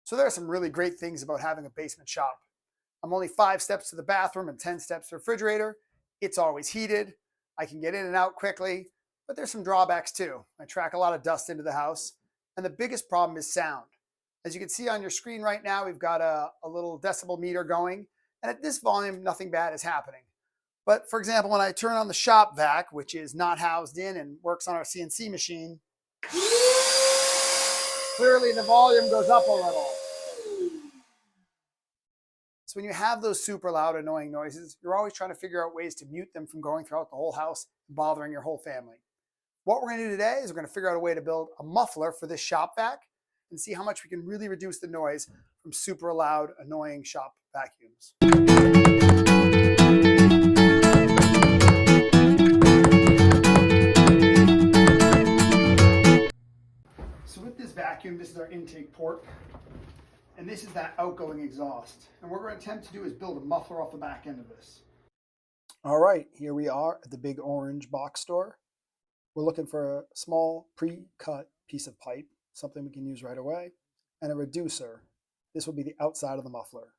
So there are some really great things about having a basement shop. I'm only 5 steps to the bathroom and 10 steps to the refrigerator. It's always heated. I can get in and out quickly, but there's some drawbacks too. I track a lot of dust into the house, and the biggest problem is sound. As you can see on your screen right now, we've got a little decibel meter going, and at this volume, nothing bad is happening. But for example, when I turn on the shop vac, which is not housed in and works on our CNC machine, clearly the volume goes up a little. So when you have those super loud, annoying noises, you're always trying to figure out ways to mute them from going throughout the whole house and bothering your whole family. What we're going to do today is we're going to figure out a way to build a muffler for this shop vac and see how much we can really reduce the noise from super loud, annoying shop vacuums. So with this vacuum, this is our intake port, and this is that outgoing exhaust. And what we're going to attempt to do is build a muffler off the back end of this. All right, here we are at the big orange box store. We're looking for a small pre-cut piece of pipe, something we can use right away, and a reducer. This will be the outside of the muffler.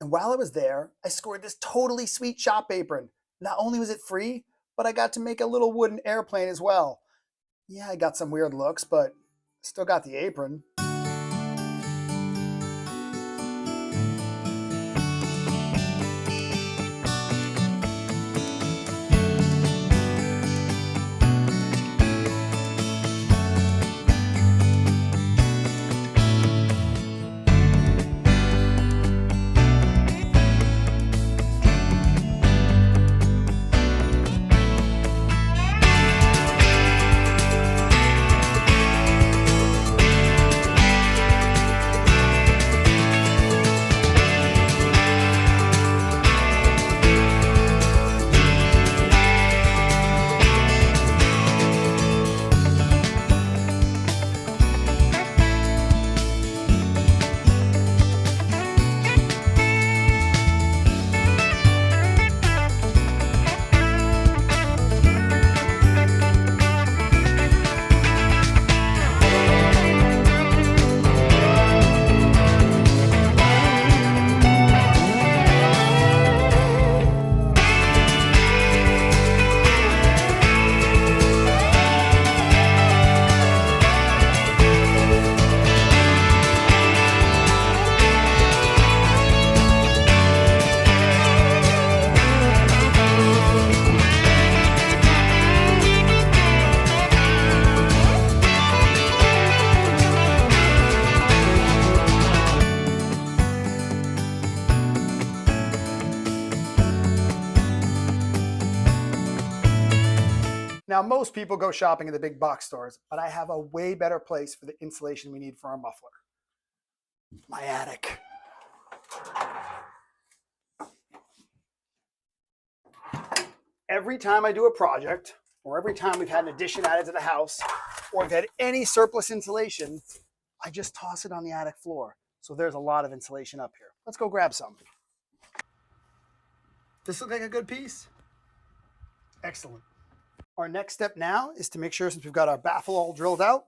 And while I was there, I scored this totally sweet shop apron. Not only was it free, but I got to make a little wooden airplane as well. Yeah, I got some weird looks, but still got the apron. Now, most people go shopping at the big box stores, but I have a way better place for the insulation we need for our muffler. My attic. Every time I do a project, or every time we've had an addition added to the house, or we've had any surplus insulation, I just toss it on the attic floor. So there's a lot of insulation up here. Let's go grab some. This look like a good piece? Excellent. Our next step now is to make sure, since we've got our baffle all drilled out,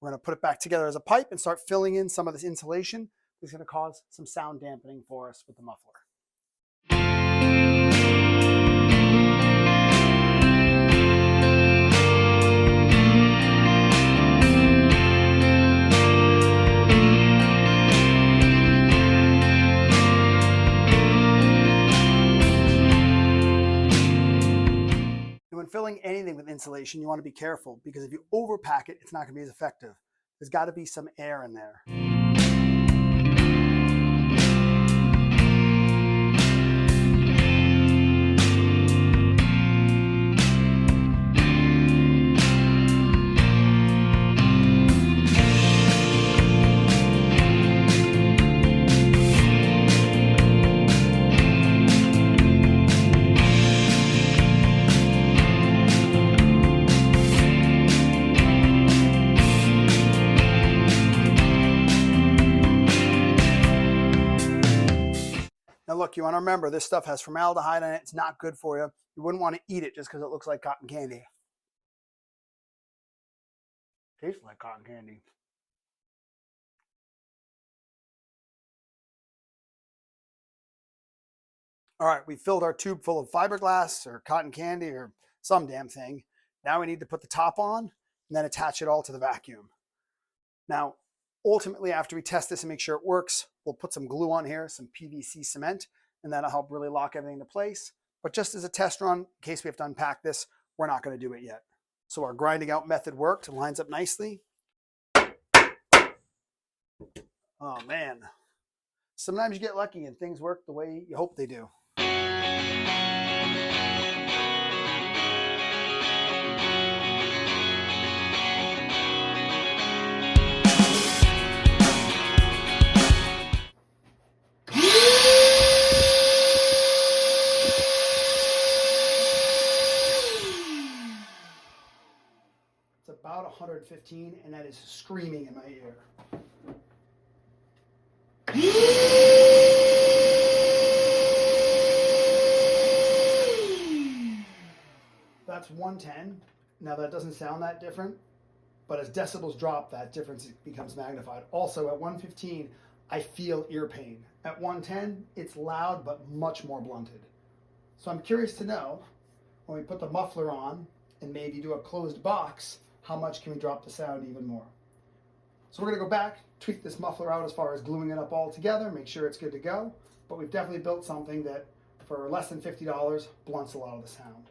we're going to put it back together as a pipe and start filling in some of this insulation. It's going to cause some sound dampening for us with the muffler. When filling anything with insulation, you want to be careful because if you overpack it, it's not going to be as effective. There's got to be some air in there. Now look, you want to remember this stuff has formaldehyde in it. It's not good for you. You wouldn't want to eat it just because it looks like cotton candy. Tastes like cotton candy. All right, we filled our tube full of fiberglass or cotton candy or some damn thing. Now we need to put the top on and then attach it all to the vacuum. Now, ultimately, after we test this and make sure it works, we'll put some glue on here, some PVC cement, and that'll help really lock everything into place. But just as a test run, in case we have to unpack this, we're not going to do it yet. So our grinding out method worked. It lines up nicely. Oh, man. Sometimes you get lucky and things work the way you hope they do. It's about 115, and that is screaming in my ear. That's 110. Now that doesn't sound that different, but as decibels drop, that difference becomes magnified. Also at 115, I feel ear pain. At 110, it's loud, but much more blunted. So I'm curious to know, when we put the muffler on and maybe do a closed box, how much can we drop the sound even more? So we're gonna go back, tweak this muffler out as far as gluing it up all together, make sure it's good to go, but we've definitely built something that for less than $50 blunts a lot of the sound.